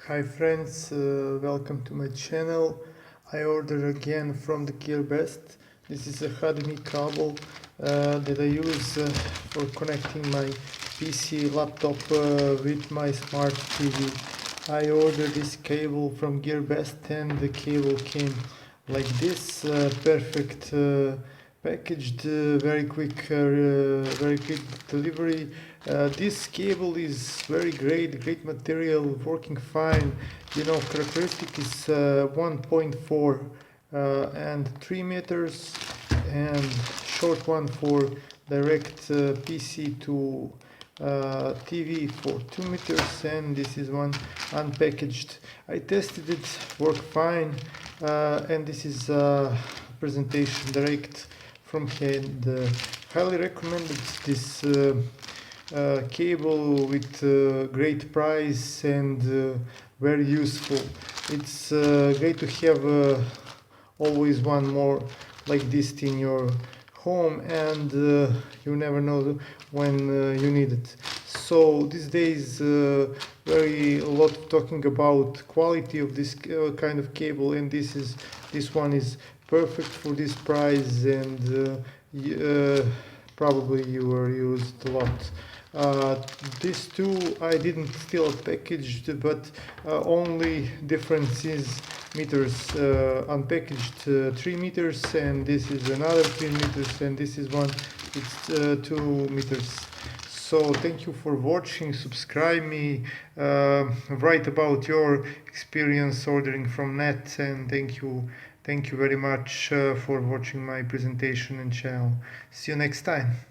Hi friends, welcome to my channel. I ordered again from the GearBest. This is a HDMI cable that I use for connecting my PC laptop with my smart TV. I ordered this cable from GearBest and the cable came like this, perfect packaged, very quick delivery. This cable is very great material, working fine. Characteristic is 1.4 and 3 meters, and short one for direct PC to TV for 2 meters, and this is one unpackaged. I tested it, worked fine, and this is presentation direct from hand. Highly recommended this cable with great price and very useful. It's great to have always one more like this in your home, and you never know when you need it. So these days very a lot talking about quality of this kind of cable, and this one is perfect for this price, and probably you were used a lot. These two I didn't still packaged, but only difference is meters. Unpackaged 3 meters, and this is another 3 meters, and this is one, it's 2 meters. So thank you for watching. Subscribe me, write about your experience ordering from net, and thank you very much for watching my presentation and channel. See you next time.